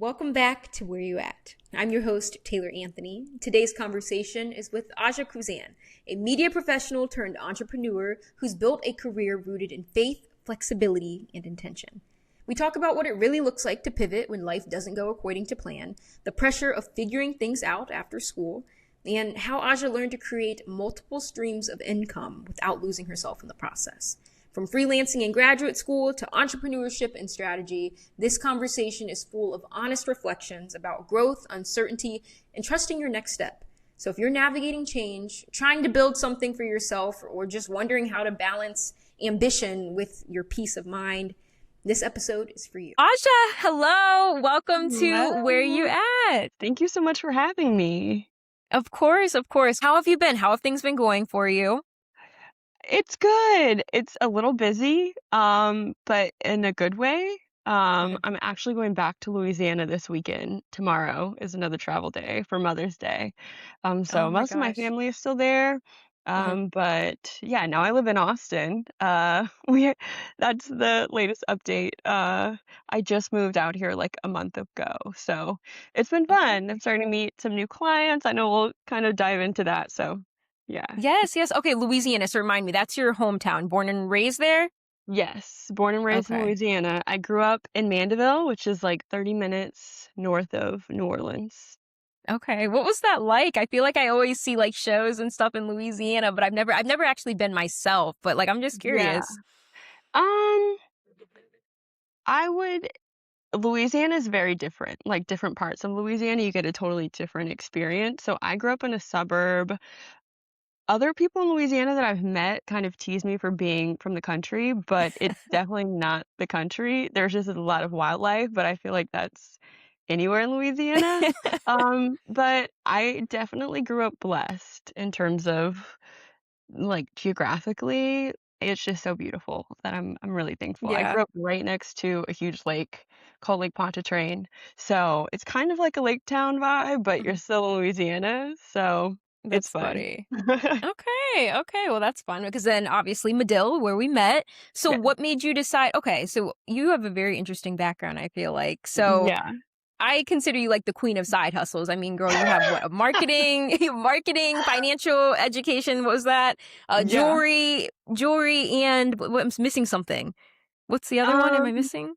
Welcome back to Where You At. I'm your host, Taylor Anthony. Today's conversation is with Aja Kuzan, a media professional turned entrepreneur who's built a career rooted in faith, flexibility, and intention. We talk about what it really looks like to pivot when life doesn't go according to plan, the pressure of figuring things out after school, and how Aja learned to create multiple streams of income without losing herself in the process. From freelancing in graduate school to entrepreneurship and strategy, this conversation is full of honest reflections about growth, uncertainty, and trusting your next step. So if you're navigating change, trying to build something for yourself, or just wondering how to balance ambition with your peace of mind, this episode is for you. Aja, hello. Welcome to Where You At. Thank you so much for having me. Of course, of course. How have you been? How have things been going for you? It's good. It's a little busy, but in a good way. I'm actually going back to Louisiana this weekend. Tomorrow is another travel day for Mother's Day. So Oh my most of my gosh. family is still there. But yeah, now I live in Austin. That's the latest update. I just moved out here like a month ago, so it's been fun. I'm starting to meet some new clients. I know we'll kind of dive into that. So yeah. Yes, yes. Okay, Louisiana. So remind me, that's your hometown. Born and raised there? Yes, born and raised in Okay. Louisiana. I grew up in Mandeville, which is like 30 minutes north of New Orleans. Okay. What was that like? I feel like I always see like shows and stuff in Louisiana, but I've never actually been myself, but like I'm just Yeah. curious. Um, I would Louisiana is very different. Like different parts of Louisiana, you get a totally different experience. So I grew up in a suburb. Other people in Louisiana that I've met kind of tease me for being from the country, but it's definitely not the country. There's just a lot of wildlife, but I feel like that's anywhere in Louisiana. But I definitely grew up blessed in terms of like geographically. It's just so beautiful that I'm really thankful. I Yeah. grew up right next to a huge lake called Lake Pontchartrain. So it's kind of like a lake town vibe, but you're Mhm. still in Louisiana, so it's That's fun. funny. Okay, okay. Well, that's fun because then obviously Medill, where we met. So Yeah. what made you decide? Okay, so you have a very interesting background, I feel like. So Yeah. I consider you like the queen of side hustles. I mean, girl, you have what, a marketing, marketing, financial education. What was that? Yeah. Jewelry, and I'm missing something. What's the other one? Am I Um, missing?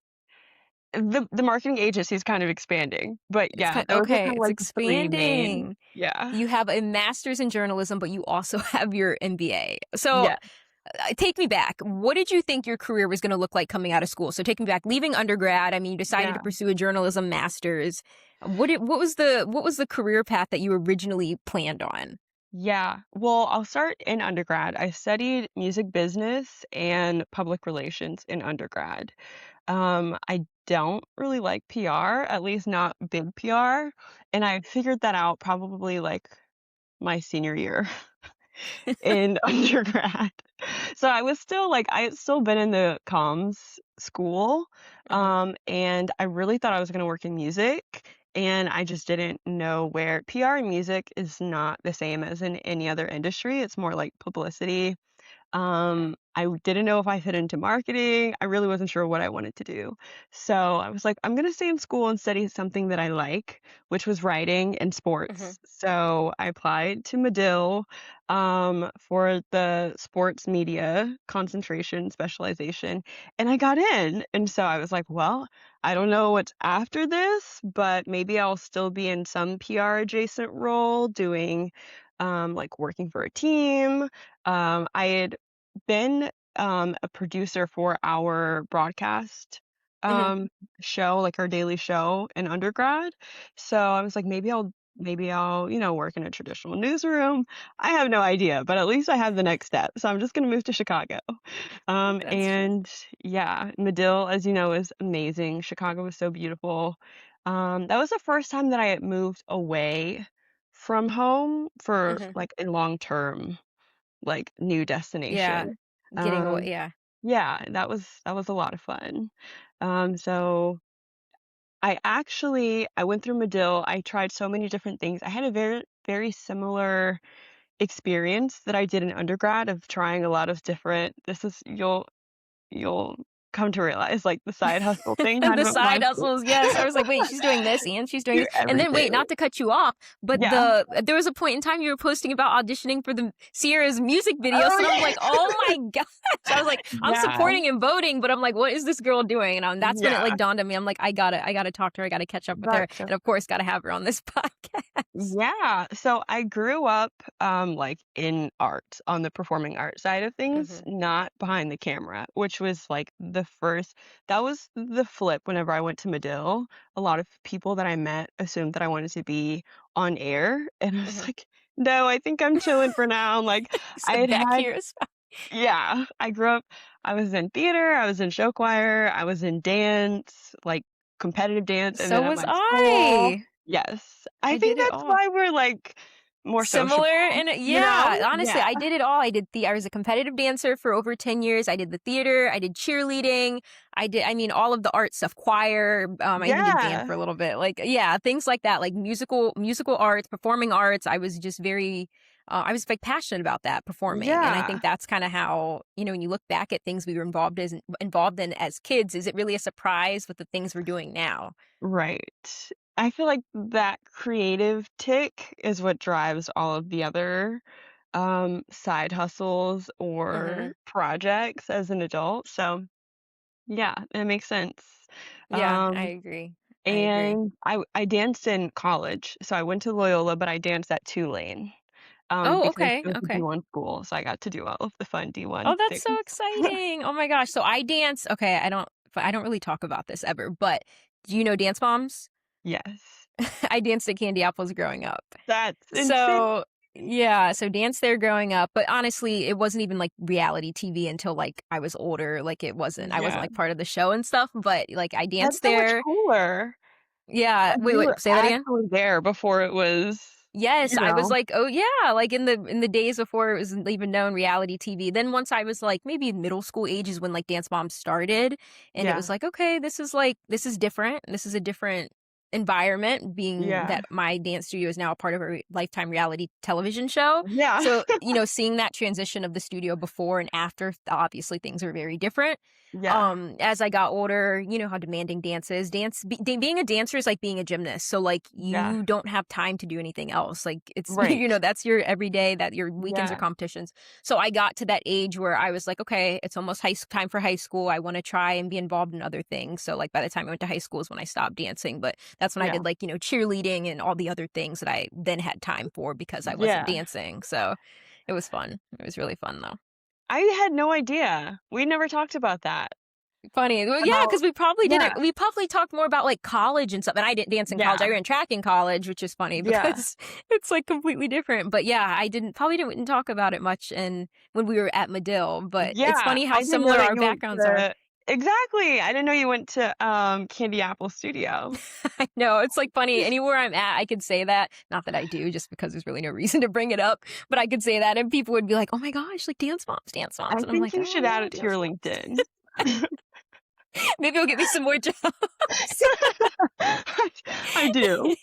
the marketing agency is kind of expanding, but It's yeah, kind those are okay. kind of It's like the three main. expanding. Yeah. You have a master's in journalism, but you also have your MBA. So Yeah. take me back. What did you think your career was going to look like coming out of school? So take me back. Leaving undergrad, I mean, you decided Yeah. to pursue a journalism master's. What was the career path that you originally planned on? Yeah. Well, I'll start in undergrad. I studied music business and public relations in undergrad. I don't really like PR, at least not big PR, and I figured that out probably like my senior year in undergrad. So I had still been in the comms school, Uh-huh. and I really thought I was gonna work in music, and I just didn't know where PR in music is not the same as in any other industry. It's more like publicity. I didn't know if I fit into marketing. I really wasn't sure what I wanted to do. So I was like, I'm gonna stay in school and study something that I like, which was writing and Mhm. sports. So I applied to Medill for the sports media concentration specialization, and I got in. And so I was like, well, I don't know what's after this, but maybe I'll still be in some PR adjacent role doing like working for a team. I had been a producer for our broadcast Mhm. um show, like our daily show in undergrad. So I was like, maybe I'll, work in a traditional newsroom. I have no idea, but at least I have the next step. So I'm just gonna move to Chicago. That's true. And yeah, Medill, as you know, is amazing. Chicago was so beautiful. That was the first time that I had moved away from home for Mhm. like a long term, like new Yeah. destination. Getting away. Um, Yeah. yeah, that was a lot of fun. So I went through Medill. I tried so many different things. I had a very, very similar experience that I did in undergrad of trying a lot of different, this is you'll come to realize, like, the side hustle thing kind The of side applies to hustles, yes. I was like, wait, she's doing this and she's doing to this. And then wait, everything. not to cut you off, but Yeah. there was a point in time you were posting about auditioning for the Sierra's music videos, Oh, and I'm yeah. like, oh my gosh. I was like, I'm Yeah. supporting and voting, but I'm like, what is this girl doing? And that's when it Yeah. like dawned on me. I'm like, I gotta talk to her. I gotta catch up with her, That's so and of course, gotta have her on this podcast. Yeah. So I grew up like in art on the performing art side of things, Hmm. not behind the camera, which was like the first that was the flip whenever I went to Medill. A lot of people that I met assumed that I wanted to be on air and I was Hmm. like, no, I think I'm chilling for now. Like He I said, had back had here is fine. yeah, I grew up I was in theater, I was in show choir, I was in dance, like competitive dance, and So then at was my school I. yes. I I did think it that's all. why we're, like, more Similar sociable, and you know? yeah, honestly, Yeah. I did it all. I was a competitive dancer for over 10 years. I did the theater, I did cheerleading, I mean all of the art stuff, choir, I even did band Yeah. for a little bit. Like yeah, things like that, like musical arts, performing arts. I was just very I was like passionate about that performing. And I think Yeah. that's kind of how, when you look back at things we were involved in as kids, is it really a surprise with the things we're doing now? Right. I feel like that creative tick is what drives all of the other, side hustles or Mhm. projects as an adult, so, yeah, it makes sense. Yeah, I Um agree. I agree. And I danced in college, so I went to Loyola, but I danced at Tulane, Oh, because okay. it was a Okay. D1 school, so I got to do all of the fun Oh, D1 that's so things. exciting. Oh my gosh. So I dance. Okay, I don't really talk about this ever, but do you know Dance Moms? Yes. I danced at Candy Apples growing up. That's insane. So yeah, so danced there growing up, but honestly, it wasn't even like reality TV until like I was older. Like I wasn't Yeah. like part of the show and stuff, but like I That's danced so much there. cooler. Yeah. Like, Wait, you wait, were say that again. actually there before it was, Yes, you I was know. like, "Oh, yeah," like, in the days before it was even known reality TV. Then once I was, like, maybe middle school age is when, like, Dance Moms started, and it was Yeah. like, "Okay, this is different. This is a different environment," being Yeah. that my dance studio is now a part of a Lifetime reality television show. Yeah. So, seeing that transition of the studio before and after, obviously things are very different. Yeah. As I got older, you know how demanding dance is. Being a dancer is like being a gymnast. So like Yeah. you don't have time to do anything else. Like it's Right. that's your everyday, that your weekends are Yeah. competitions. So I got to that age where I was like, okay, it's almost time for high school. I want to try and be involved in other things. So like by the time I went to high school is when I stopped dancing, but that's when I Yeah. did like, cheerleading and all the other things that I then had time for because I wasn't Yeah. dancing. So it was fun. It was really fun though. I had no idea. We never talked about that. Funny. Well, yeah, About because we probably did it. yeah. We probably talked more about like college and stuff. And I didn't dance in college. I Yeah. ran track in college, which is funny Yeah. because it's like completely different. But yeah, I didn't talk about it much and when we were at Medill. But it's Yeah, funny how I didn't know similar that our you went backgrounds are. to exactly, I didn't know you went to, Candy Apple Studio. I know it's like funny. Anywhere I'm at, I could say that. Not that I do, just because there's really no reason to bring it up. But I could say that, and people would be like, "Oh my gosh, like Dance Moms, Dance Moms," I and I'm think like, you "Oh should add yeah, it to Dance your Moms." LinkedIn. Maybe it'll get me some more jobs. I do.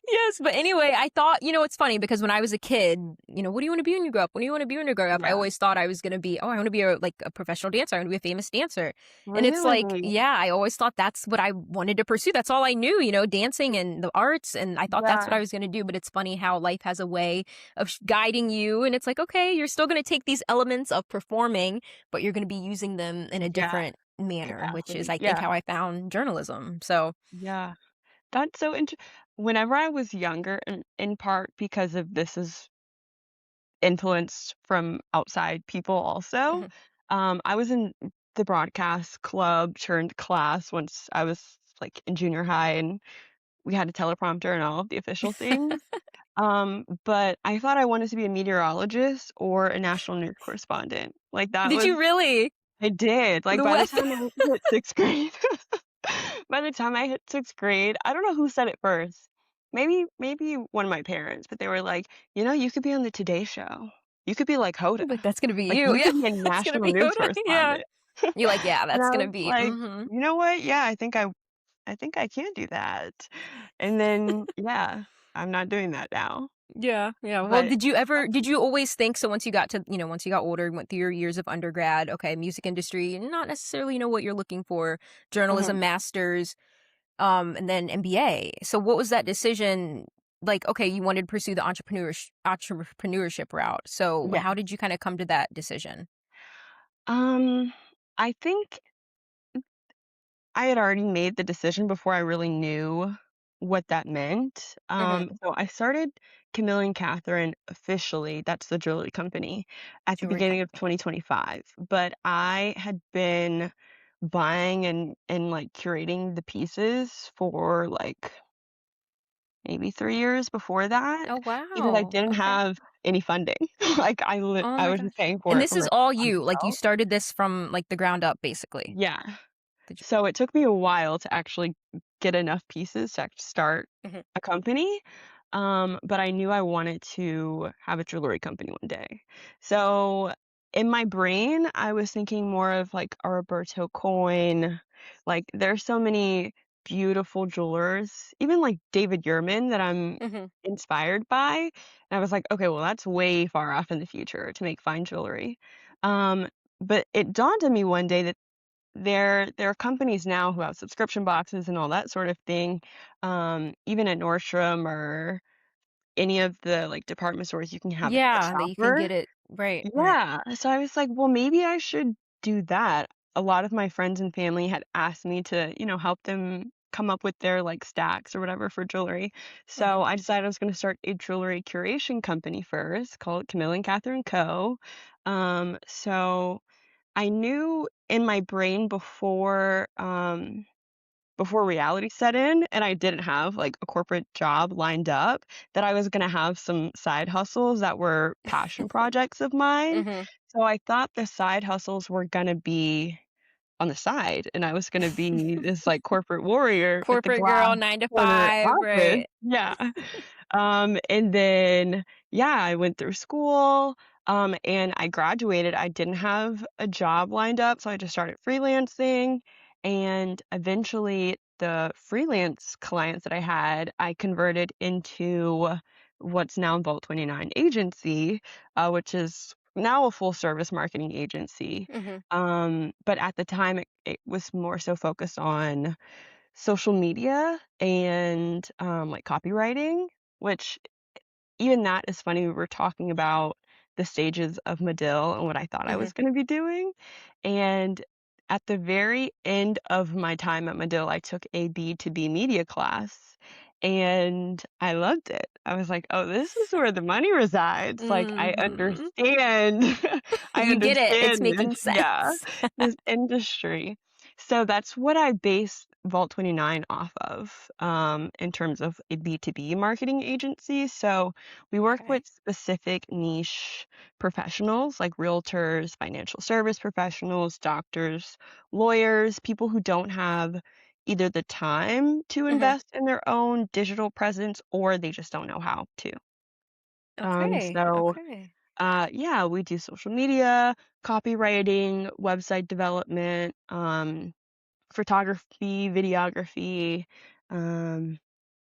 Yes, but anyway, I thought, it's funny because when I was a kid, what do you want to be when you grow up? What do you want to be when you grow up? I Yeah. always thought I was going to be, I want to be a professional dancer. I want to be a famous dancer. And it's like, Really? yeah, I always thought that's what I wanted to pursue. That's all I knew, dancing and the arts. And I thought that's what Yeah, I was going to do. But it's funny how life has a way of guiding you. And it's like, okay, you're still going to take these elements of performing, but you're going to be using them in a yeah, different manner, which is, capacity. I think, Yeah, how I found journalism. So, yeah. That's so inter Whenever I was younger, and in part because of this is influenced from outside people also. mhm. I was in the broadcast club turned class once I was like in junior high and we had a teleprompter and all of the official things. But I thought I wanted to be a meteorologist or a national news correspondent. Like that Did was you really? I did. Like The by the weather. time I hit 6th grade, by the time I hit 6th grade, I don't know who said it first. Maybe one of my parents, but they were like, "You could be on the Today Show. You could be like Hoda. Like, that's gonna be Like, you. you Yeah. could be a That's gonna national be news Yoda. Yeah. correspondent." You're like, "Yeah, And that's I gonna was be like, mhm." "You know what? Yeah, I think I can do that." And then, yeah, I'm not doing that now. Yeah, yeah. Well, But did you always think, so once you got to, once you got older and went through your years of undergrad, okay, music industry, not necessarily know what you're looking for, journalism, mhm, masters, and then MBA. So what was that decision? Like, okay, you wanted to pursue the entrepreneurship route. So yeah. how did you kind of come to that decision? Um, I think I had already made the decision before I really knew what that meant. Mm-hmm. So I started Camille and Catherine officially, that's the jewelry company, at the Jewelry beginning of company. 2025. But I had been buying and like curating the pieces for like maybe 3 years before that Oh, because I wow. didn't Okay. have any funding. Like Oh I my was gosh. just paying for And it this from is all on you. Like you myself. started this from like the ground up, basically. Yeah. Did you? So it took me a while to actually get enough pieces to start Hmm. a company. But I knew I wanted to have a jewelry company one day. So in my brain, I was thinking more of like a Roberto coin. Like there's so many beautiful jewelers, even like David Yurman that I'm Hmm. inspired by. And I was like, okay, well, that's way far off in the future to make fine jewelry. Um, but it dawned on me one day that there are companies now who have subscription boxes and all that sort of thing. Even at Nordstrom or any of the, like, department stores, you can have a Yeah, that you can shopper. get it. Right, right. Yeah, so I was like, "Well, maybe I should do that." A lot of my friends and family had asked me to, help them come up with their, like, stacks or whatever for jewelry. Hmm. So I decided I was gonna start a jewelry curation company first called Camille and Catherine Co. So I knew in my brain before reality set in and I didn't have, like, a corporate job lined up, that I was gonna have some side hustles that were passion projects of mine. Hmm. So I thought the side hustles were gonna be on the side, and I was gonna be this, like, corporate warrior with the Corporate glass girl, 9 to corner 5, office. right. Yeah. And then, yeah, I went through school, and I graduated. I didn't have a job lined up, so I just started freelancing. And eventually, the freelance clients that I had, I converted into what's now Vault 29 Agency, which is now a full service marketing agency. Mhm, But at the time, it was more so focused on social media and like copywriting, which even that is funny. We were talking about the stages of Medill and what I thought I mhm. was going to be doing. And at the very end of my time at Medill, I took a B2B media class and I loved it. I was like, oh, this is where the money resides. Like, I Mhm. understand. I You get it, it's understand this. making Yeah, sense. this industry. So that's what I base Vault 29 off of in terms of a B2B marketing agency. So we work Okay. with specific niche professionals like realtors, financial service professionals, doctors, lawyers, people who don't have either the time to Mhm. invest in their own digital presence or they just don't know how to. Um, Okay, so, okay. yeah, we do social media, copywriting, website development, photography, videography, um,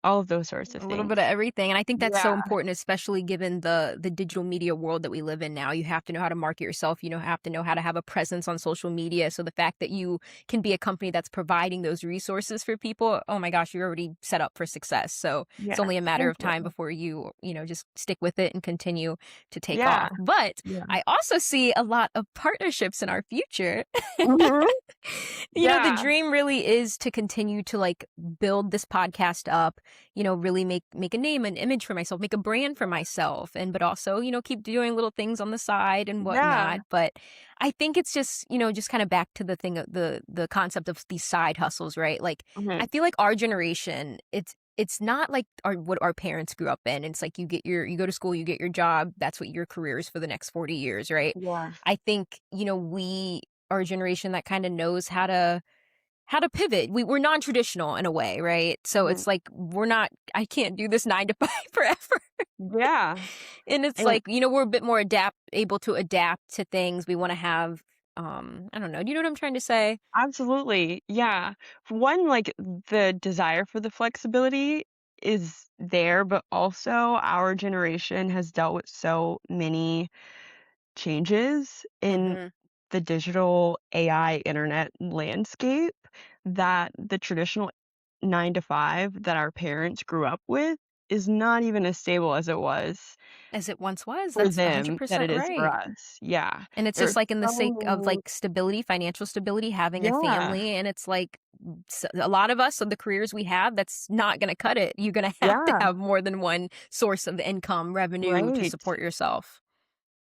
all of those sorts of A little things. bit of everything, and I think that's so Yeah, important, especially given the digital media world that we live in now. You have to know how to market yourself, have to know how to have a presence on social media, so the fact that you can be a company that's providing those resources for people, oh my gosh, you're already set up for success. So, it's yeah, only a matter thank of time you. before you just stick with it and continue to take Yeah, off. But yeah. I also see a lot of partnerships in our future. Mhm. The Yeah, dream really is to continue to like build this podcast up, really make a name, an image for myself, make a brand for myself, and but also, keep doing little things on the side and yeah, whatnot. But I think it's just, just kind of back to the thing of the concept of these side hustles, right? Like I mhm, feel like our generation, it's not like what our parents grew up in. It's like you go to school, you get your job, that's what your career is for the next 40 years, right? yeah, I think, we are a generation that kind of knows how to pivot. We're non-traditional in a way, right? So mhm, it's like I can't do this 9 to 5 forever. yeah, And it's and like, we're a bit more able to adapt to things. We want to have I don't know. Do you know what I'm trying to say? absolutely, yeah. One, like, the desire for the flexibility is there, but also our generation has dealt with so many changes in Mm-hmm. the digital AI internet landscape that the traditional 9 to 5 that our parents grew up with is not even as stable as it was As it once was. for That's them that 100% it is for right. us. Yeah. And it's There's just like in the so sake of many. like stability, financial stability, having a Yeah. family. And it's like a lot of us of the careers we have, that's not going to cut it. You're going to have to Yeah. have more than one source of income, revenue to Right. support yourself.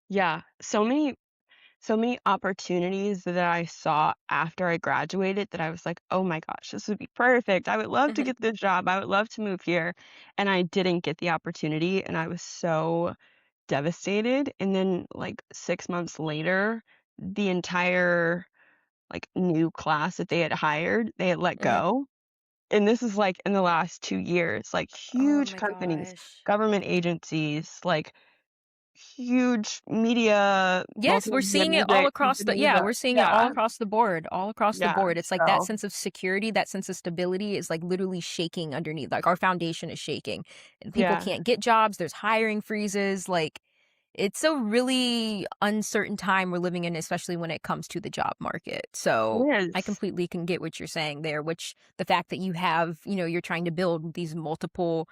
Yeah. So many opportunities that I saw after I graduated that I was like, "Oh my gosh, this would be perfect. I would love to Hmm. get this job. I would love to move here." And I didn't get the opportunity, and I was so devastated. And then, like, 6 months later, the entire, like, new class that they had hired, they had let Hmm. go. And this is, like, in the last 2 years, like, Oh huge my companies, gosh. government agencies, like, huge media, Yes, we're multimedia seeing it all music across the companies yeah, that we're seeing it all yeah, across the board, all across the yeah, board. It's like that so sense of security, that sense of stability is like literally shaking underneath. Like our foundation is shaking. And people yeah, can't get jobs, there's hiring freezes, like it's a really uncertain time we're living in, especially when it comes to the job market. So it I is. completely can get what you're saying there, which the fact that you have, you're trying to build these multiple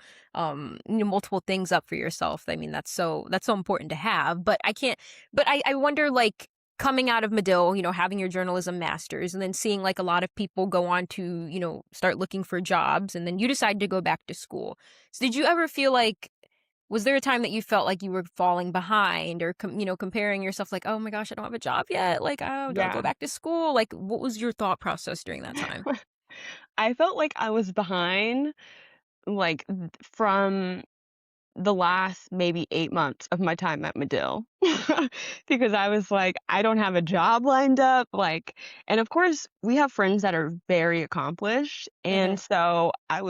things up for yourself. I mean, that's so important to have. But I wonder like coming out of Medill, having your journalism masters and then seeing like a lot of people go on to, start looking for jobs and then you decide to go back to school. So did you ever feel like was there a time that you felt like you were falling behind or comparing yourself like, "Oh my gosh, I don't have a job yet. Like, oh, do I go Yeah. back to school?" Like, what was your thought process during that time? I felt like I was behind, like, from the last maybe 8 months of my time at Medill because I was like, "I don't have a job lined up," like and of course, we have friends that are very accomplished, and Mhm. so I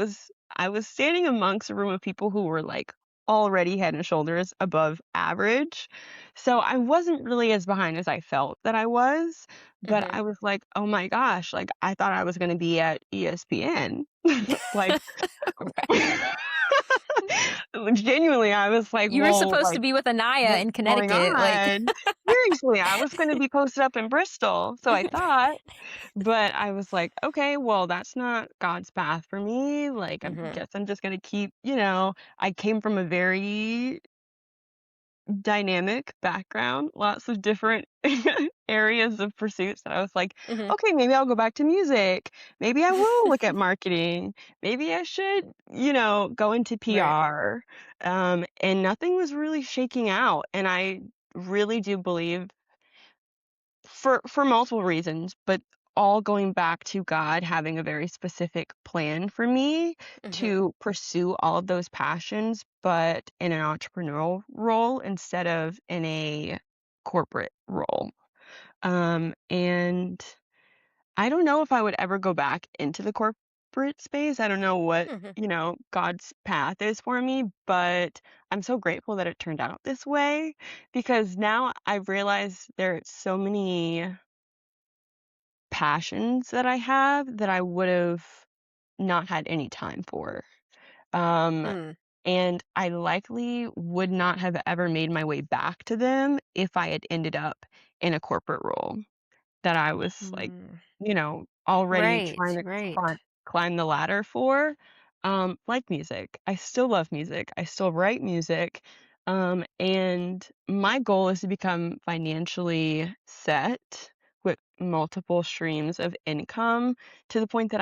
was standing amongst a room of people who were, like, already head and shoulders above average, so I wasn't really as behind as I felt that I was, but Mhm. I was like, "Oh my gosh," like, I thought I was gonna be at ESPN. Like Right. genuinely, I was like, You were "Well, supposed to like, be with Anaya what's in going Connecticut, like on?" Seriously, I was gonna be posted up in Bristol, so I thought, but I was like, "Okay, well, that's not God's path for me, like, I Mhm. guess I'm just gonna keep" I came from a very dynamic background, lots of different areas of pursuits that I was like, Mhm. "Okay, maybe I'll go back to music. Maybe I will look at marketing. Maybe I should, go into Right. PR." And nothing was really shaking out, and I really do believe for multiple reasons, but all going back to God having a very specific plan for me Mhm. to pursue all of those passions, but in an entrepreneurial role instead of in a corporate role. And I don't know if I would ever go back into the corporate space. I don't know what, Mhm. God's path is for me, but I'm so grateful that it turned out this way because now I've realized there are so many passions that I have that I would've not had any time for. Um, Mm. and I likely would not have ever made my way back to them if I had ended up in a corporate role that I was, like, Mm. already trying Right, to right. climb the ladder for, like music. I still love music. I still write music, and my goal is to become financially set with multiple streams of income to the point that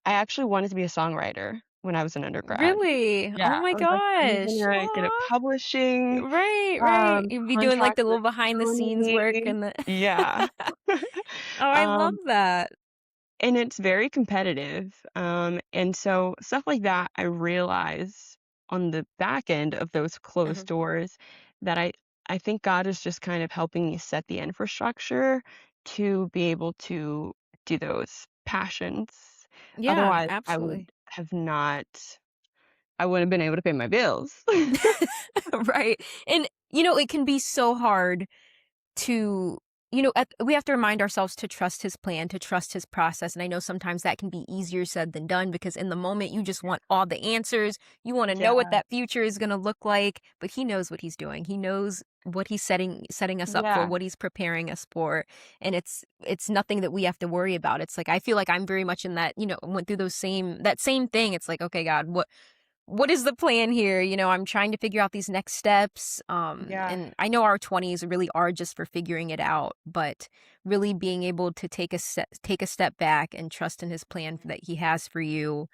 I actually wanted to be a songwriter when I was an undergrad. Really? Yeah, Oh my I was like, "I'm gosh. gonna get a Aw. publishing, Right, right. You'd be doing like contract the with little behind the scenes work Sony." and the Yeah. Oh, I love Um, that. and it's very competitive, and so stuff like that, I realize on the back end of those closed Mhm. doors that I think God is just kind of helping me set the infrastructure to be able to do those passions. Yeah, Otherwise, absolutely. I wouldn't have been able to pay my bills. Right. And it can be so hard to we have to remind ourselves to trust his plan, to trust his process. And I know sometimes that can be easier said than done because in the moment you just want all the answers. You want to know what Yeah. that future is going to look like, but he knows what he's doing. He knows what he's setting us up for, Yeah. what he's preparing us for. And it's nothing that we have to worry about. It's like I feel like I'm very much in that, went through that same thing. It's like, okay, God, what is the plan here? I'm trying to figure out these next steps. Yeah. And I know our 20s really are just for figuring it out, but really being able to take a step back and trust in his plan that he has for you.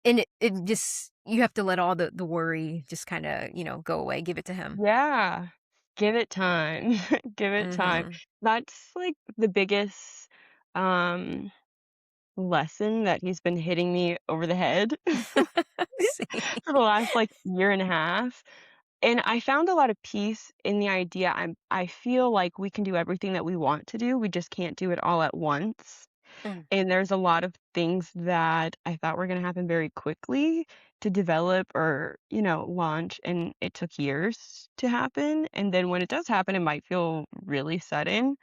And it just, you have to let all the worry just kind of, go away, give it to him. Yeah. Give it time. Give it time. Mm-hmm. That's, like, the biggest, um, lesson that he's been hitting me over the head See? for the last, like, year and a half. And I found a lot of peace in the idea I feel like we can do everything that we want to do, we just can't do it all at once. Mm, And there's a lot of things that I thought were gonna happen very quickly to develop or, launch, and it took years to happen, and then when it does happen, it might feel really sudden.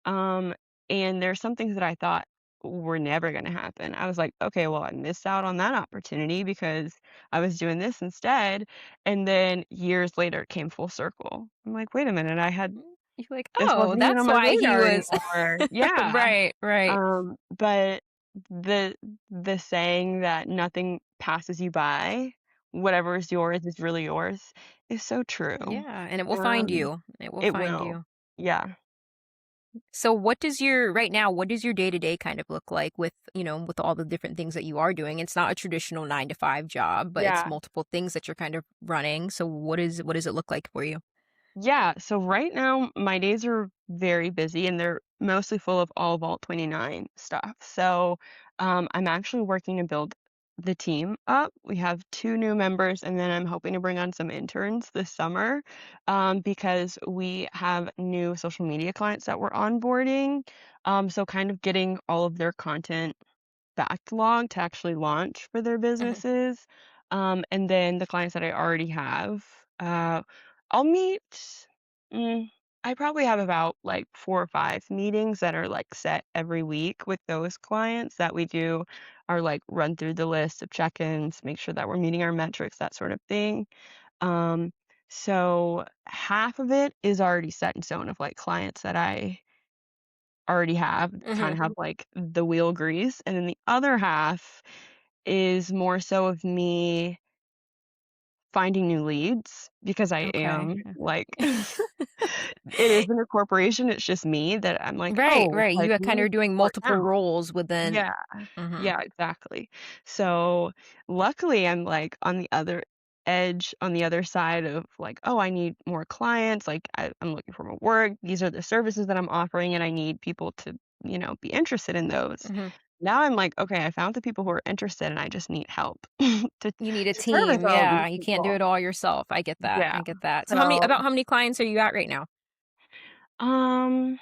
Um, and there's some things that I thought were never gonna happen. I was like, "Okay, well, I missed out on that opportunity because I was doing this instead." And then years later, it came full circle. I'm like, "Wait a minute, I had mm. You're like, this oh, wasn't even on that's my why he radar was anymore." Yeah. right, right. But the the saying that nothing passes you by, whatever is yours is really yours, is so true. Yeah, and it will find Um, you. It will it find will. you. Yeah. So right now, what does your day-to-day kind of look like with all the different things that you are doing? It's not a traditional 9 to 5 job, but it's Yeah. multiple things that you're kind of running. So what does it look like for you? Yeah, so right now my days are very busy and they're mostly full of all Vault 29 stuff. So I'm actually working to build the team up. We have 2 new members, and then I'm hoping to bring on some interns this summer because we have new social media clients that we're onboarding. So kind of getting all of their content backlog to actually launch for their Mhm, businesses. And then the clients that I already have, I'll meet. Mm, I probably have about like 4 or 5 meetings that are like set every week with those clients that we do our like run through the list of check-ins, make sure that we're meeting our metrics, that sort of thing. Um, so half of it is already set in stone of like clients that I already have, kinda mhm. have, like, the wheel grease, and then the other half is more so of me finding new leads because I Okay. am, like it isn't a corporation, it's just me that I'm like, Right, "Oh, right. like, You are we kind need of doing support multiple now." roles within. Yeah. Mhm, Yeah, exactly. So, luckily, I'm, like, on the other edge, on the other side of, like, "Oh, I need more clients, like, I'm looking for more work, these are the services that I'm offering, and I need people to, be interested in those." mhm. Now I'm like, "Okay, I found the people who are interested, and I just need help to You need a service team. all of these Yeah, you can't do people." it all yourself. I get that. Yeah. I get that. So So, how many clients are you at right now? um,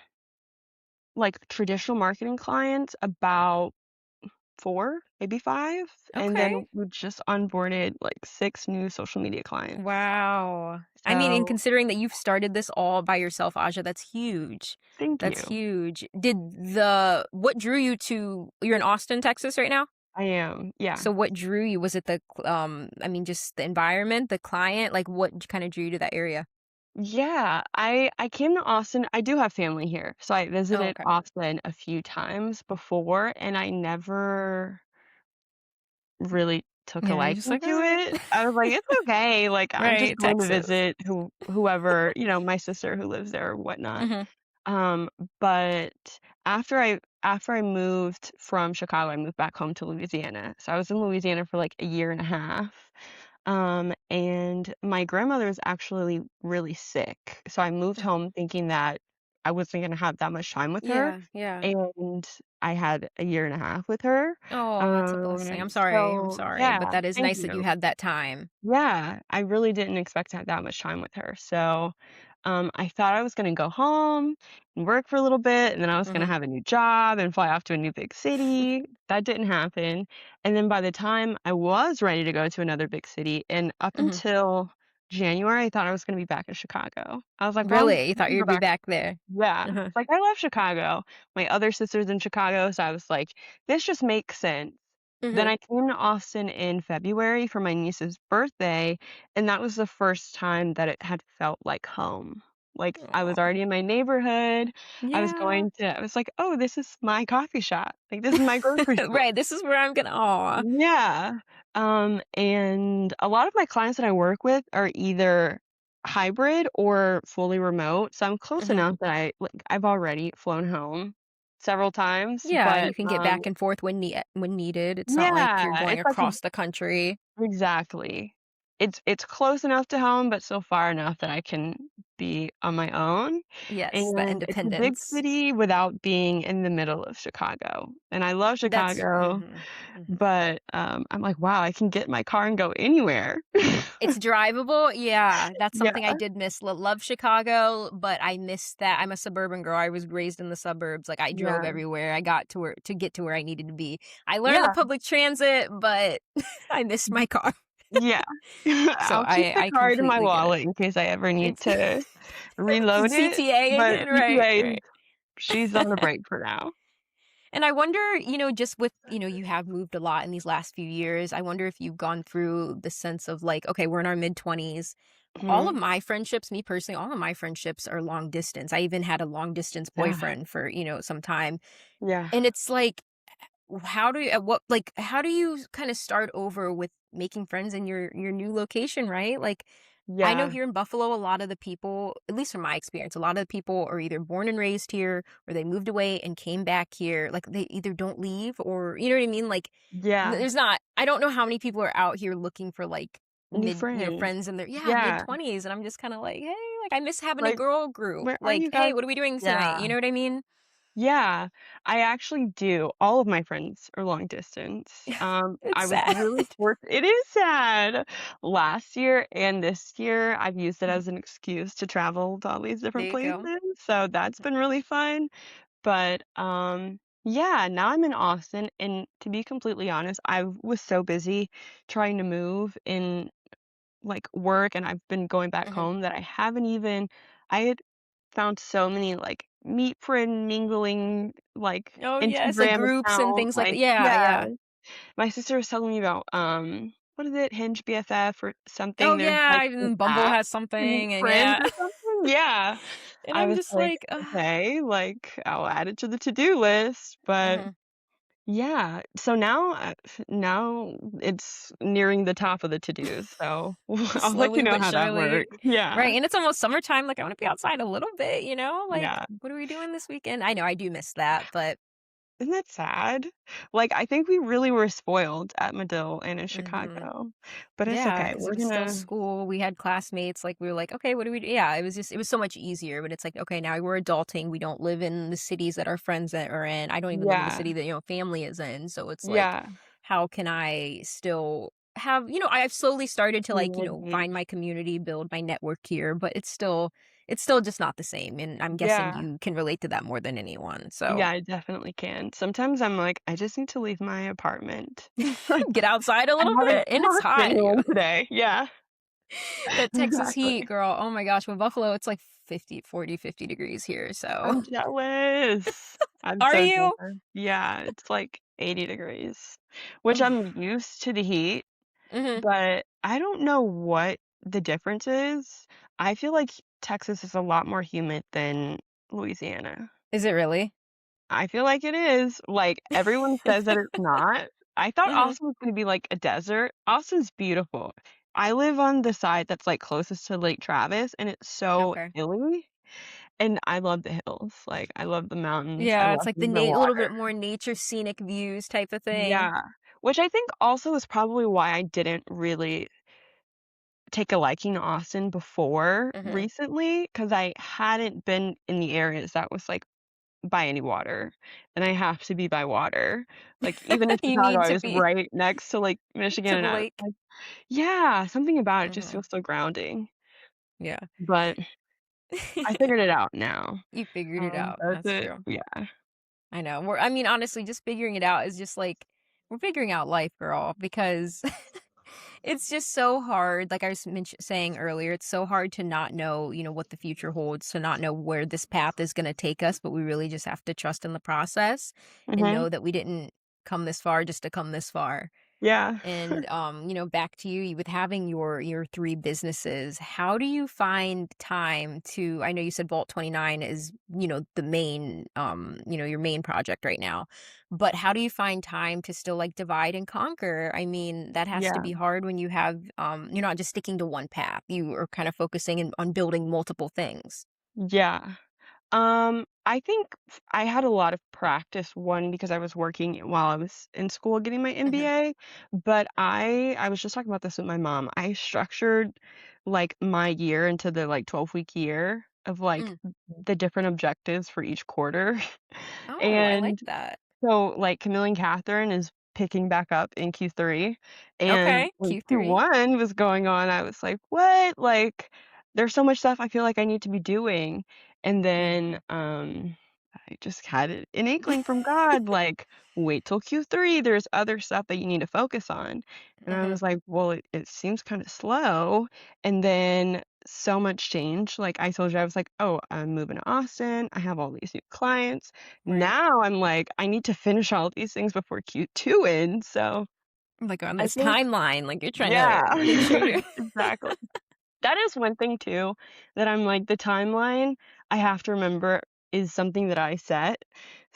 like, traditional marketing clients, about 4, maybe 5, and Okay. then we just onboarded, like, 6 new social media clients. Wow. I mean, in So, considering that you've started this all by yourself, Aja, that's huge. thank That's you. huge. What drew you to, you're in Austin, Texas right now? I am, yeah. So what drew you? Was it I mean, just the environment, the client? Like what kind of drew you to that area? Yeah, I came to Austin. I do have family here, so I Oh, visited okay. Austin a few times before, and I never really took a Yeah, you're just liking like, to "Ah." it. I was like, "It's okay, like, I'm just Right, going to Texas. visit whoever, my sister who lives there or whatnot." Mhm. Um, but after I moved from Chicago, I moved back home to Louisiana. So I was in Louisiana for like a year and a half. And my grandmother was actually really sick. So I moved Mhm. home thinking that I wasn't gonna have that much time with her. Yeah, yeah. And I had a year and a half with her. Oh, that's a blessing. I'm sorry. I'm So sorry, but yeah, that is thank nice that you you. had that time. Yeah, I really didn't expect to have that much time with her. So, I thought I was gonna go home and work for a little bit, and then I was gonna Mhm. have a new job and fly off to a new big city. That didn't happen. And then by the time I was ready to go to another big city, and up Mhm. until January, I thought I was gonna be back in Chicago. I was like, "Well, I'm Really? You thought gonna go you'd be back." back there? Yeah. Uh-huh. It's like, I love Chicago. My other sister's in Chicago, so I was like, "This just makes sense." Then Mhm. I came to Austin in February for my niece's birthday, and that was the first time that it had felt like home. Like, I was Aw. already in my neighborhood. Yeah. I was like, "Oh, this is my coffee shop. Like, this is my grocery store." Right, this is where I'm gonna aw. Yeah. And a lot of my clients that I work with are either hybrid or fully remote, so I'm close Mhm. enough that I've already flown home several times, Yeah, but, you can get back and forth when needed. It's not like you're yeah, going it's like across the country. exactly. It's close enough to home, but still far enough that I can be on my own, Yes, the and it's a big independence. city without being in the middle of Chicago, and I love That's Chicago, mhm, mhm. but, I'm like, "Wow, I can get in my car and go anywhere." It's drivable? Yeah, that's Yeah, something I did miss. Love Chicago, but I miss that. I'm a suburban girl. I was raised in the suburbs. Like, I drove yeah, everywhere. I got to get to where I needed to be. I learned the yeah, public transit, but I missed my car. yeah. So I'll keep the I card in my completely get it. wallet in case I ever need It's to reload it, CTA but again, right, CPA is right. she's on a break for now. And I wonder, just with, you have moved a lot in these last few years. I wonder if you've gone through the sense of like, okay, we're in our mid 20s. All of Mhm. my friendships, me personally, all of my friendships are long distance. I even had a long distance Yeah, boyfriend for, some time. yeah, And it's like, how do you kind of start over with making friends in your new location, right? Like, I know yeah, here in Buffalo, a lot of the people, at least from my experience, a lot of the people are either born and raised here or they moved away and came back here. Like, they either don't leave or, you know what I mean? Like, yeah. there's not, I don't know how many people are out here looking for like New friends. friends in their, yeah, mid Yeah, 20s. And I'm just kind of like, hey, like, I miss having a like, girl group. "Where are Like, you hey, guys?" what are we doing tonight? Yeah. You know what I mean? Yeah, I actually do. All of my friends are long distance. It's I was sad. really it is sad. Last year and this year, I've used it as an excuse to travel to all these There different you places, go. so that's been really fun. But, yeah, now I'm in Austin, and to be completely honest, I was so busy trying to move in like, work, and I've been going back Mhm. home that I had found so many, like, meet friend mingling, like, Oh, yes, like Instagram groups and account, things like like that. Yeah, yeah. yeah. My sister was telling me about, what is it? Hinge BFF or Oh, something. There's, yeah, like, this even Bumble app has to meet something, and friends yeah. or something? Yeah. And I I'm was just like, like, ugh. "Okay," like, I'll add it to the to-do list, but Mhm. yeah, so now it's nearing the top of the to-dos, so I'll let you Slowly know but how that surely. works. Yeah, Right, and it's almost summertime, like, I wanna be outside a little bit, like, yeah. what are we doing this weekend? I know I do miss that, but Isn't that sad? Like, I think we really were spoiled at Medill and in mhm. Chicago, but it's Yeah, okay. because it We're was still gonna school, we had classmates, like, we were like, "Okay, what do we do?" Yeah, it was so much easier, but it's like, okay, now we're adulting, we don't live in the cities that our friends that are in, I don't even live in the yeah, city that, family is in, so it's like, yeah, how can I still have I've slowly started to, like, community. find my community, build my network here, but it's still just not the same, and I'm guessing Yeah, you can relate to that more than anyone, so yeah, I definitely can. Sometimes I'm like, "I just need to leave my apartment." Like, get outside a I little haven't bit, and it's talked to hot. anyone today. Yeah, That Texas heat, exactly. girl. Oh my gosh, with Buffalo, it's like 50 degrees here, so I'm jealous. I'm Are so you? jealous. Yeah, it's like 80 degrees, which Ugh. I'm used to the heat, Mhm. but I don't know what the difference is. I feel like Texas is a lot more humid than Louisiana. Is it really? I feel like it is. Like, everyone says that it's not. I thought Mhm. Austin was gonna be like a desert. Austin's beautiful. I live on the side that's, like, closest to Lake Travis, and it's so Okay. hilly. And I love the hills, like, I love the mountains, I Yeah, it's love like the the a little bit water. more nature scenic views type of thing. Yeah, which I think also is probably why I didn't really take a liking to Austin before Mhm. recently, 'cause I hadn't been in the areas that was, like, by any water, and I have to be by water. Like, even in You Chicago, need I to was be right next to Lake Michigan, to and the I was lake. like yeah, something about it just Mhm. feels so grounding, Yeah. but I figured it out now. You figured it out. That's That's it. true. Yeah. I know. Honestly, just figuring it out is just like we're figuring out life, girl, because It's just so hard. Like I was saying earlier, it's so hard to not know, what the future holds, to not know where this path is going to take us. But we really just have to trust in the process and Mhm. know that we didn't come this far just to come this far. Yeah. And back to you with having your three businesses. How do you find time to? I know you said Vault 29 is the main your main project right now, but how do you find time to still like divide and conquer? I mean, that has to Yeah. be hard when you have you're not just sticking to one path. You are kind of focusing on building multiple things. Yeah. I think I had a lot of practice, one, because I was working while I was in school getting my Hmm. MBA, but I was just talking about this with my mom. I structured, like, my year into the, like, 12-week year of, like, Mm. the different objectives for each quarter, Oh, I like and that. so, like, Camille and Catherine is picking back up in Q3, and Okay, when Q3. Q1 was going on, I was like, "What?" Like, there's so much stuff I feel like I need to be doing, and then, I just had an inkling from God, like, "Wait till Q3, there's other stuff that you need to focus on," and I Hmm. was like, "Well, it seems kinda slow," and then so much change, like, I told you, I was like, "Oh, I'm moving to Austin, I have all these new clients." Right. Now I'm like, I need to finish all these things before Q2 ends, so Like on I this think timeline, like you're trying yeah, to make sure you're exactly. That is one thing too, that I'm like, the timeline, I have to remember is something that I set.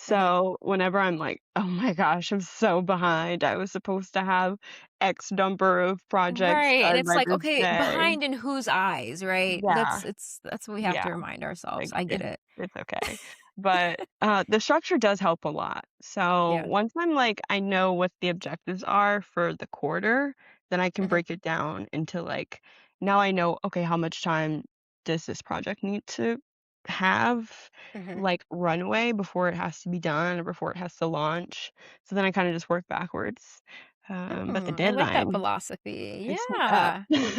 Mhm. So, whenever I'm like, "Oh my gosh, I'm so behind. I was supposed to have X number of projects Right, and done it's by like, this okay, day." behind in whose eyes, right? Yeah. That's what we have Yeah. to remind ourselves. Like, I get it. it's okay. But, the structure does help a lot. So, Yeah. once I'm like, I know what the objectives are for the quarter, then I can Mhm, break it down into, like, now I know, okay, how much time does this project need to have, mhm. like, runway before it has to be done or before it has to launch. So then I kinda just work backwards. But the I like that deadline philosophy. keeps me up. Yeah.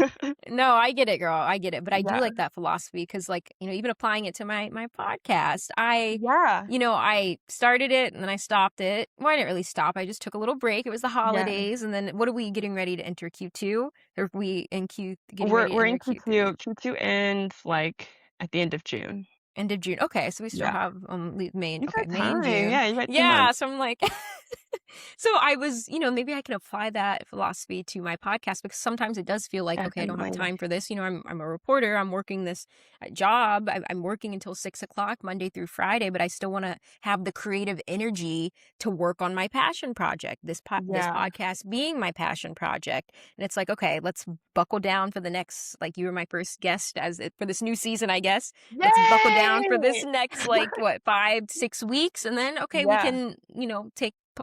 No, I get it, girl. I get it. But I do Yeah. like that philosophy because, like, even applying it to my podcast, Yeah. I started it and then I stopped it. Well, I didn't really stop. I just took a little break. It was the Yeah. holidays, and then what are we getting ready to enter Q2? Or are we in Q getting We're ready to we're in enter Q3? Q2. Q2 ends, like, at the end of June. End of June. Okay, so we still Yeah. have May and You okay, got May and time. June. Yeah, you got 2 Yeah, months. so I'm like so I was, maybe I can apply that philosophy to my podcast because sometimes it does feel like, okay, I don't have Definitely. time for this. I'm a reporter. I'm working this job. I'm working until 6 o'clock Monday through Friday, but I still want to have the creative energy to work on my passion project. This Yeah. podcast being my passion project, and it's like, okay, let's buckle down for the next. Like you were my first guest for this new season, I guess. Let's buckle down for this Yay! next like what 5 6 weeks, and then okay, we Yeah. can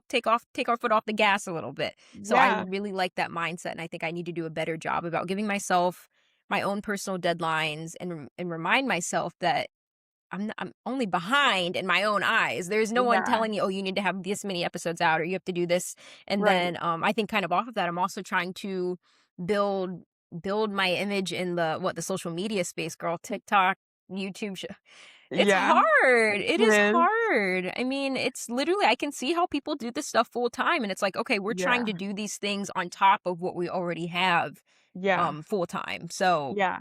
take our foot off the gas a little bit. So I Yeah. really like that mindset, and I think I need to do a better job about giving myself my own personal deadlines and remind myself that I'm only behind in my own eyes. There's no one Yeah. telling me, "Oh, you need to have this many episodes out or you have to do this." And Right. then I think kind of off of that, I'm also trying to build build my image in the social media space, girl. TikTok, YouTube. It's Yeah. hard. It It is is. hard. I mean, it's literally I can see how people do this stuff full time, and it's like, okay, we're trying Yeah. to do these things on top of what we already have Yeah. full time. So Yeah.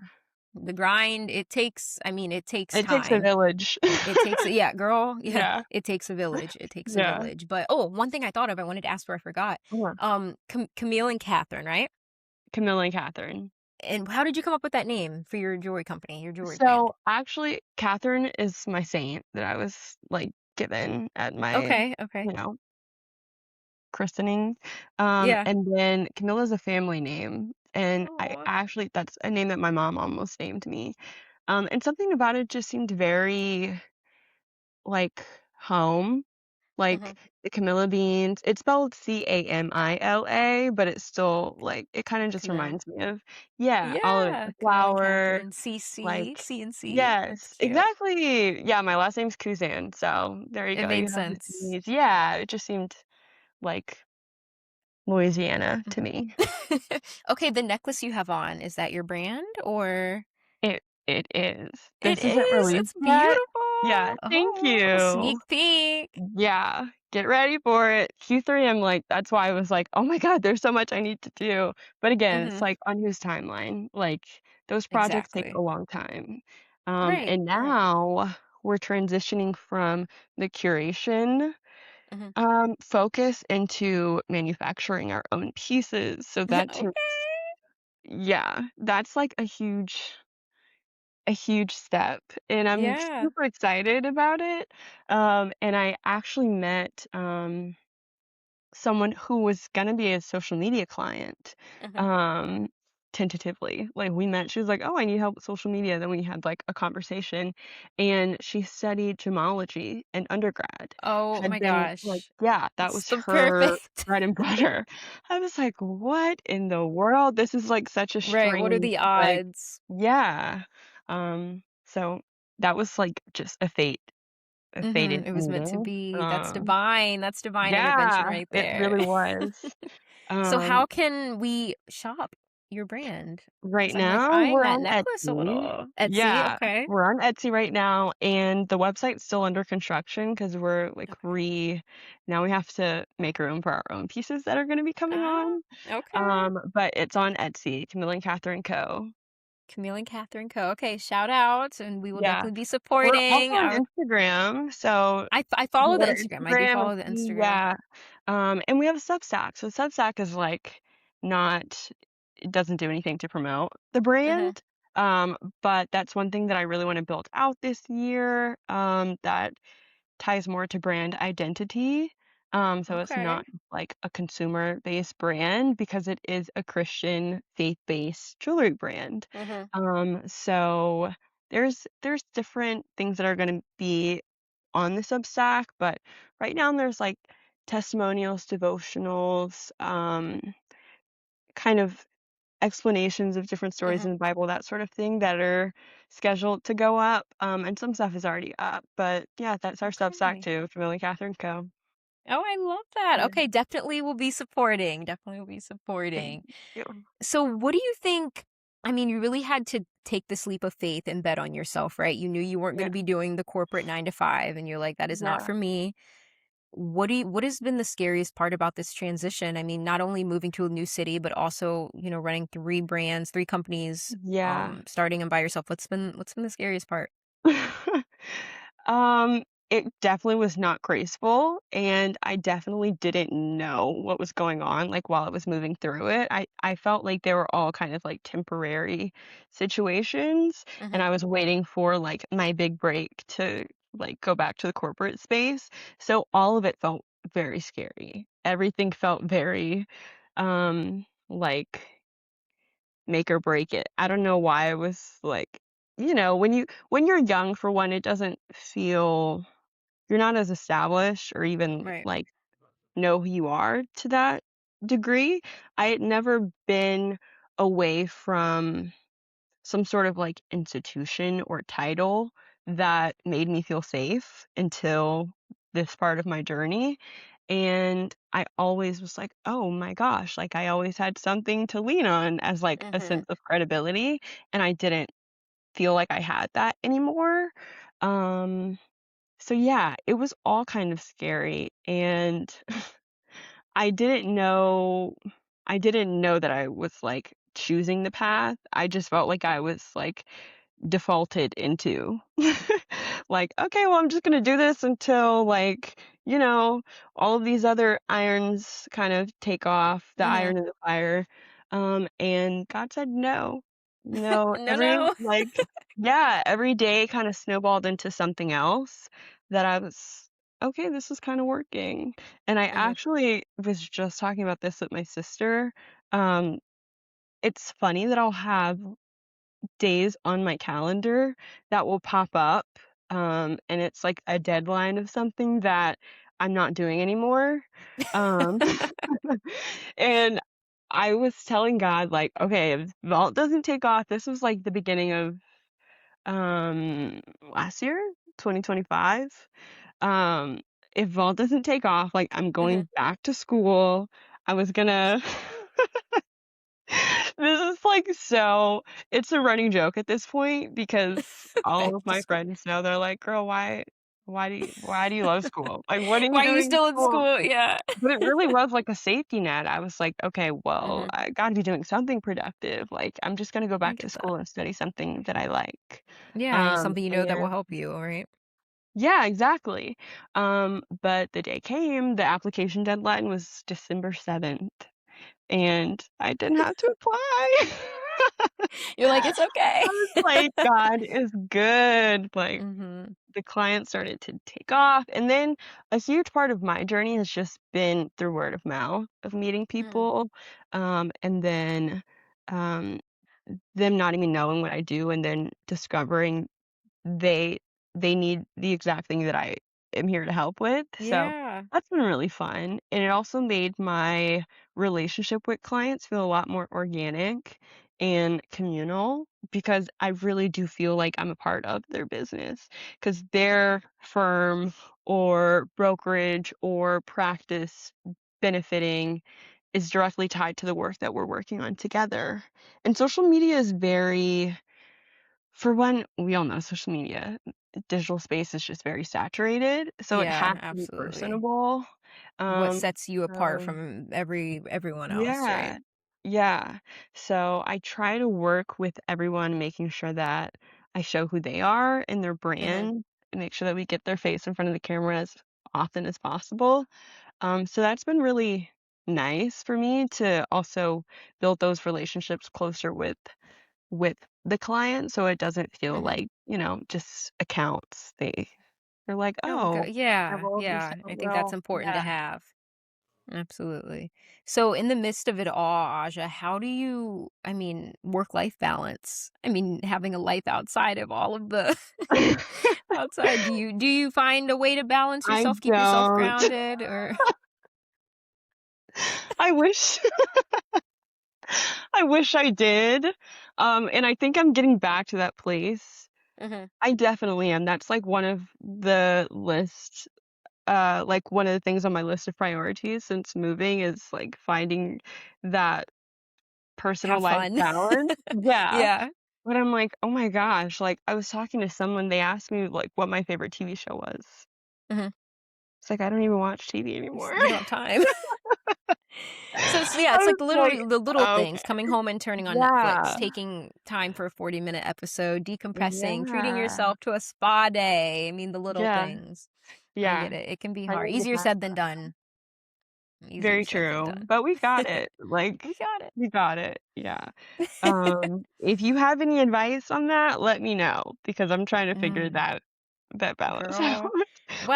the grind, it takes It takes a time. village. It takes yeah, girl. Yeah, Yeah. it takes a village. It takes a Yeah. village. But oh, one thing I thought of, I wanted to ask before I forgot. Uh-huh. Camille and Catherine, right? Camilla and Catherine. And how did you come up with that name for your jewelry company, your jewelry brand? So, actually, Catherine is my saint that I was, like, given at my, Okay, okay. you know, christening. Yeah. And then Camilla's a family name, and I Oh. actually that's a name that my mom almost named me. And something about it just seemed very, like, home, like, the Camilla beans it's spelled Camila, but it's still, like, it kinda just Camille. reminds me of yeah, all of it, the Yeah, Camille and flower, Catherine, CC, like C&C. That's yes, cute. exactly! Yeah, my last name's Kuzan, so there you It go, you made have the sense. C's. Yeah, it just seemed like Louisiana to Mhm. me. Okay, the necklace you have on, is that your brand or It is. it This isn't is? released It's yet. beautiful. Yeah, thank you. Sneak peek. Yeah, get ready for it. Q3, I'm like that's why I was like, "Oh my god, there's so much I need to do." But again, it's Mhm. like on whose timeline? Like, those projects take a Exactly. long time. Right, And right. now we're transitioning from the curation, Mhm. focus into manufacturing our own pieces. So that Okay. takes yeah, that's like a huge step, and I'm Yeah. super excited about it. And I actually met, someone who was gonna be a social media client, Mhm. um, tentatively. Like, we met, she was like, "Oh, I need help with social media." Then we had, like, a conversation, and she studied gemology in undergrad. Oh Had my been like gosh. yeah, that It's was the her perfect bread and butter. I was like, "What in the world?" This is, like, such a Right, what are strange, the like odds? yeah. So that was, like, just a Mhm, fated it was meant to meeting. be. That's divine intervention Yeah, right it there. really was. So Um, how can we shop your brand? right Because 'Cause I'm, like, now eyeing we're that on necklace a Etsy. little. Etsy, Yeah, okay. we're on Etsy right now, and the website's still under construction because we're, like, Okay. now we have to make room for our own pieces that are gonna be coming Ah, on. okay. But it's on Etsy, Camille and Catherine Co. Camille and Catherine Co. Okay, shout out, and we will Yeah. definitely be We're also supporting on our Instagram, so I you follow can the go to Instagram. I do Instagram and follow the see Instagram. yeah. And we have a Substack. So Substack is, like, not it doesn't do anything to promote the Mhm. brand, but that's one thing that I really wanna build out this year, that ties more to brand identity. So it's Okay. not like a consumer-based brand because it is a Christian faith-based jewelry brand. Mhm. So there's different things that are gonna be on the Substack, but right now there's like testimonials, devotionals, kind of explanations of different stories Mhm. in the Bible, that sort of thing that are scheduled to go up. And some stuff is already up. But yeah, that's our Substack Okay. too, Camille Catherine Co. Oh, I love that. Yeah, Okay, definitely will be supporting. Definitely will be thank supporting. you. So, what do you think? I mean, you really had to take this leap of faith and bet on yourself, right? You knew you weren't going Yeah, to be doing the corporate 9 to 5, and you're like, that is not yeah, for me. What has been the scariest part about this transition? I mean, not only moving to a new city, but also, running 3 brands, 3 companies, yeah. starting them by yourself. What's been the scariest part? Um, it definitely was not graceful, and I definitely didn't know what was going on, like, while I was moving through it. I felt like they were all kind of, like, temporary situations, and Hmm. I was waiting for, like, my big break to, like, go back to the corporate space, so all of it felt very scary. Everything felt very, like make or break it. I don't know why I was like when you're young, for one, it doesn't feel you're not as established or even, Right. like, know who you are to that degree. I had never been away from some sort of, like, institution or title that made me feel safe until this part of my journey, and I always was like, "Oh my gosh," like, I always had something to lean on as, like, a Hmm. sense of credibility, and I didn't feel like I had that anymore. Um, so yeah, it was all kind of scary, and I didn't know I didn't know that I was, like, choosing the path. I just felt like I was, like, defaulted into. Like, "Okay, well, I'm just gonna do this until, like, all of these other irons kind of take off, the Hmm. iron in the fire." And God said, "No." No, No, no. every day kinda snowballed into something else that I was, "Okay, this is kinda working." And I Hmm. actually was just talking about this with my sister. Um, it's funny that I'll have days on my calendar that will pop up, and it's like a deadline of something that I'm not doing anymore. Um, and I was telling God, like, okay, if Vault doesn't take off, this was like the beginning of last year, 2025. Um, if Vault doesn't take off, like, I'm Hmm. going back to school. I was gonna this is is, like, so it's a running joke at this point because all Back of to my school. friends know, they're like, "Girl, why do you love school? Like, what are you Why are you doing in still in school?" school? Yeah. But it really was like a safety net. I was like, "Okay, well, Mhm. I gotta be doing something productive. Like, I'm just gonna go I back to get that. school and study something that I like." Yeah, something that will And help you, right? yeah, exactly. But the day came, the application deadline was December 7th, and I didn't have to apply. You're like, "It's okay." I was like, "God is good." Like, Mhm. the client started to take off, and then a huge part of my journey has just been through word of mouth of meeting Mm. people, and then, um, them not even knowing what I do and then discovering they they need the exact thing that I am here to help with, so Yeah. that's been really fun, and it also made my relationship with clients feel a lot more organic and communal because I really do feel like I'm a part of their business because their firm or brokerage or practice benefiting is directly tied to the work that we're working on together, and social media is very for one, we all know social media, digital space is just very saturated, so it Yeah, has to be absolutely. personable. What Um, sets you apart so from everyone else, right? yeah, yeah. So I try to work with everyone, making sure that I show who they are and their Mhm. brand, and make sure that we get their face in front of the camera as often as possible. So that's been really nice for me to also build those relationships closer with the client, so it doesn't feel Mhm. like, just accounts. They're like, Oh, "Oh, yeah, yeah, well, yeah. I think that's important to yeah." have. Absolutely. So, in the midst of it all, Aja, how do you, work-life balance? Having a life outside of all of the outside, do you find a way to balance I yourself, keep yourself don't. grounded, or I wish I wish I did, and I think I'm getting back to that place. Mhm. I definitely am. That's, like, one of the list like, one of the things on my list of priorities since moving is, like, finding that personal Have life fun? balance. Yeah. Yeah. But I'm like, "Oh my gosh," like, I was talking to someone, they asked me, like, what my favorite TV show was. Mhm. It's like, I don't even watch TV It's anymore. you don't have time. So yeah, I it's like was like, the little things, "Okay." coming home and turning on Netflix, Yeah. taking time for a 40-minute episode, decompressing, treating Yeah. yourself to a spa day. The little Yeah. things. I Yeah. get it. It can be hard. Trying to get Easier back said to than that. done. Easier Very said than true, done. but we got it, like, We got it. we got it, yeah. If you have any advice on that, let me know, because I'm trying to figure Mm, that balance out. girl.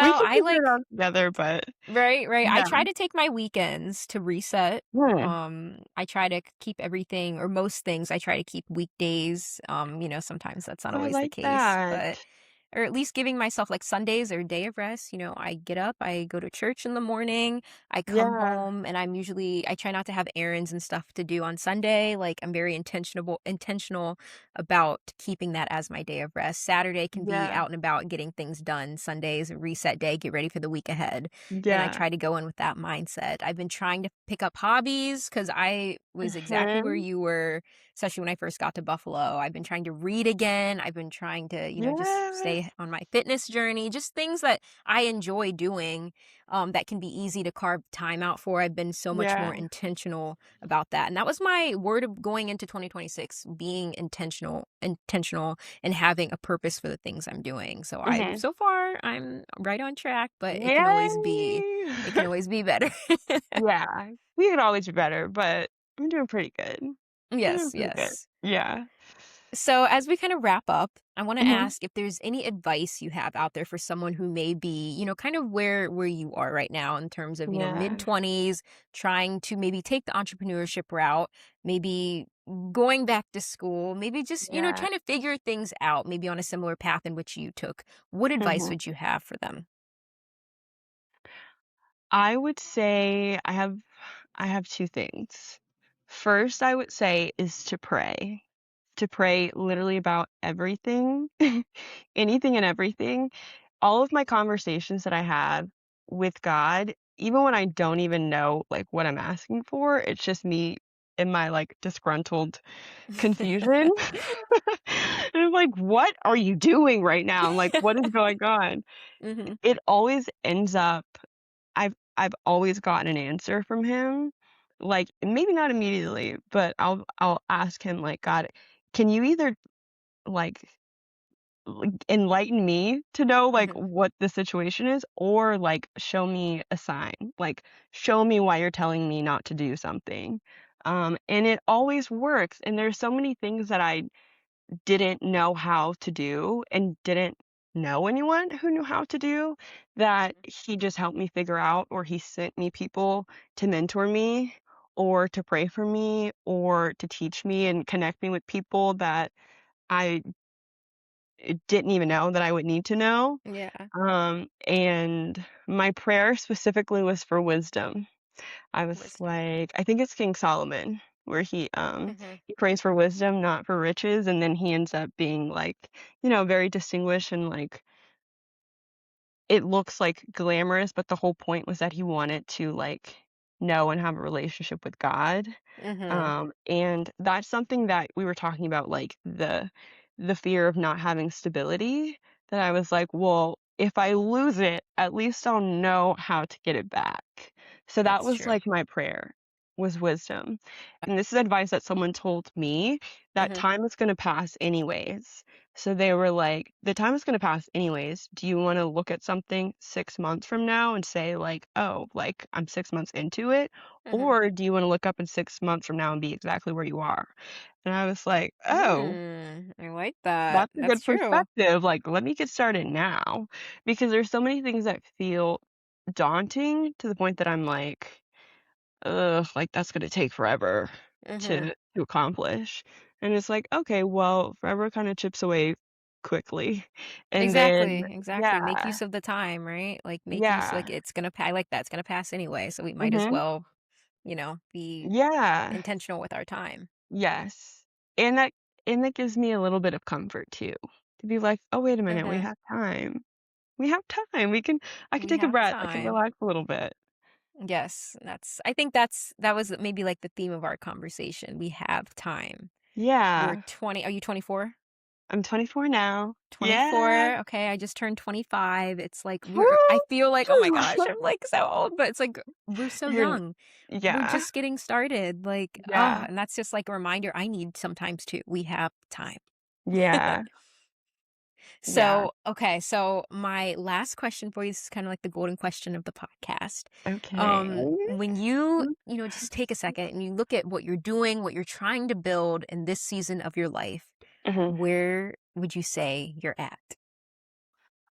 We Well, can I figure it like out together, but right, right. I yeah. try to take my weekends to reset. Hmm. I try to keep everything or most things I try to keep weekdays. Sometimes that's not Oh, I always the like case, that. but or at least giving myself like Sundays or a day of rest. I get up, I go to church in the morning, I come Yeah, home, and I try not to have errands and stuff to do on Sunday. Like I'm very intentional about keeping that as my day of rest. Saturday can be yeah, out and about and getting things done. Sundays a reset day, get ready for the week ahead. And I yeah. try to go in with that mindset. I've been trying to pick up hobbies because I was exactly where Mhm. you were, especially when I first got to Buffalo. I've been trying to read again. I've been trying to, just Yeah. stay on my fitness journey, just things that I enjoy doing, that can be easy to carve time out for. I've been so much more Yeah. intentional about that. And that was my word of going into 2026, being intentional and having a purpose for the things I'm doing. Mhm. So far I'm right on track, but Yay! it can always be better. Yeah, we could always be better, but I'm doing pretty good. I'm Yes, doing pretty good. yes. Yeah. So, as we kind of wrap up, I want to Mhm. ask if there's any advice you have out there for someone who may be, kind of where you are right now in terms of, mid Yeah. 20s, trying to maybe take the entrepreneurship route, maybe going back to school, maybe just, Yeah. trying to figure things out, maybe on a similar path in which you took. What advice Mhm. would you have for them? I would say I have 2 things. First, I would say is to pray. To pray literally about everything, anything and everything. All of my conversations that I have with God, even when I don't even know, like, what I'm asking for, it's just me in my, like, disgruntled confusion. And I'm like, "What are you doing right now?" I'm like, "What is going on?" Mhm. It always ends up I've always gotten an answer from him, like, maybe not immediately, but I'll ask him, like, "God, can you either, like, enlighten me to know, like, Mhm. what the situation is, or, like, show me a sign, like, show me why you're telling me not to do something." And it always works, and there's so many things that I didn't know how to do and didn't know anyone who knew how to do that he just helped me figure out, or he sent me people to mentor me or to pray for me or to teach me and connect me with people that I didn't even know that I would need to know. Yeah. And my prayer specifically was for wisdom. I was Wisdom. like, I think it's King Solomon where Mhm. he prays for wisdom, not for riches, and then he ends up being like, very distinguished and like it looks like glamorous, but the whole point was that he wanted to like know and have a relationship with God. Mhm. And that's something that we were talking about, like the fear of not having stability, that I was like, well, if I lose it, at least I'll know how to get it back. So that That's was true. like my prayer was wisdom. And this is advice that someone told me that Mhm. time is going to pass anyways. So they were like, the time is going to pass anyways. Do you want to look at something 6 months from now and say like, oh, like I'm 6 months into it? Mhm. Or do you wanna look up in 6 months from now and be exactly where you are? And I was like, "Oh, I like that. that's a That's good true. perspective, like, let me get started now." Because there's so many things that feel daunting to the point that I'm like, "Ugh, like, that's gonna take forever Mhm. to accomplish." And it's like, "Okay, well, forever kinda chips away quickly." And then Exactly, exactly. Make yeah, use of the time, right? Like, make use yeah. like, it's gonna I like that, it's gonna pass anyway, so we might as Mhm. well, be Yeah. intentional with our time. Yes. And that gives me a little bit of comfort too, to be like, "Oh, wait a minute, we Mhm. have time. We have time. I can We take a have breath. I can time. relax a little bit." Yes, I think that was maybe, like, the theme of our conversation. We have time. We're Yeah. 20 are you 24? I'm 24 now. Yeah. 24? Okay, I just turned 25. It's like I Woo! feel like, "Oh my gosh, I'm, like, so old," but it's like, we're so You're young. We're yeah. just getting started, like, Yeah. and that's just, like, a reminder I need sometimes too. We have time. Yeah. Yeah. So, okay, so my last question for you, this is kinda like the golden question of the podcast. Okay. When you just take a second and you look at what you're doing, what you're trying to build in this season of your life, Mhm. where would you say you're at?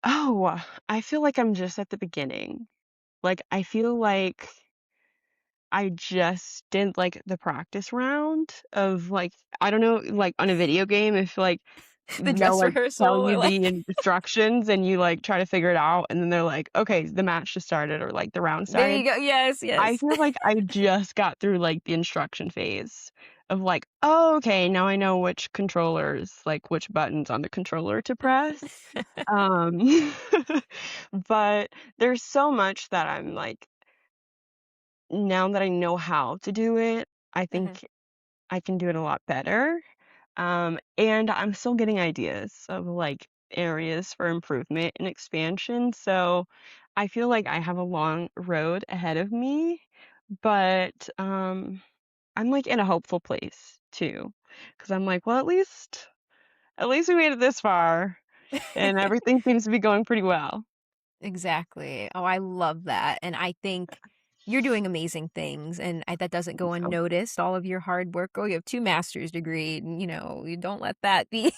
Oh, I feel like I'm just at the beginning. Like, I feel like I just did, like, the practice round of, like I don't know, like, on a video game, if, like, The they'll, dress like, rehearsal tell or you like the instructions and you, like, try to figure it out, and then they're like, "Okay, the match just started," or, like, "The round there you started." go. Yes, I yes. feel like I just got through, like, the instruction phase of, like, "Oh, okay, now I know which controllers like, which buttons on the controller to press." Um, but there's so much that I'm, like now that I know how to do it, I Mhm. think I can do it a lot better. And I'm still getting ideas of like areas for improvement and expansion. So I feel like I have a long road ahead of me, but I'm like in a hopeful place too. Cause I'm like, well, at least we made it this far and everything seems to be going pretty well. Exactly. Oh, I love that, and I think you're doing amazing things, and that doesn't go So unnoticed, all of your hard work. Oh, you have 2 master's degree, and, you don't let that be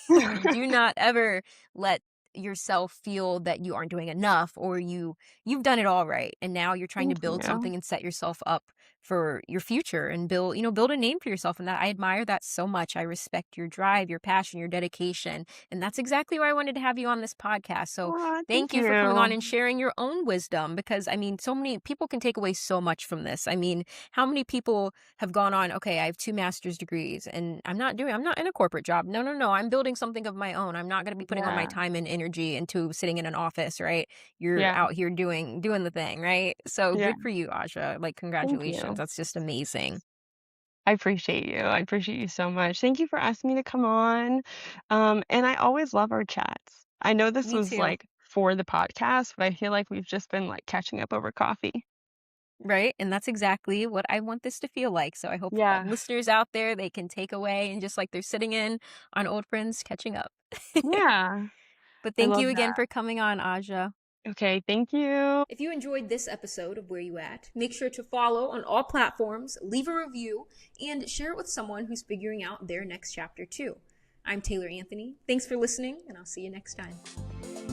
do not ever let yourself feel that you aren't doing enough or you've done it all right, and now you're trying to thank build you. something and set yourself up for your future and build a name for yourself, and that I admire that so much. I respect your drive, your passion, your dedication, and that's exactly why I wanted to have you on this podcast, so Aw, thank thank you for coming on you. and sharing your own wisdom because I mean, so many people can take away so much from this. I mean, how many people have gone on, okay, I have 2 master's degrees and I'm not in a corporate job. No, no, no. I'm building something of my own. I'm not going to be putting all my Yeah. time and energy into sitting in an office, right? You're Yeah. out here doing the thing, right? So Yeah. good for you, Aja. Like Thank congratulations. you. That's just amazing. I appreciate you. I appreciate you so much. Thank you for asking me to come on. And I always love our chats. I know this Me was too. like for the podcast, but I feel like we've just been like catching up over coffee. Right? And that's exactly what I want this to feel like. So I hope Yeah. listeners out there, they can take away and just like they're sitting in on old friends catching up. Yeah. But I thank love you again that. for coming on, Aja. Okay, thank you. If you enjoyed this episode of Where You At, make sure to follow on all platforms, leave a review, and share it with someone who's figuring out their next chapter too. I'm Taylor Anthony. Thanks for listening, and I'll see you next time.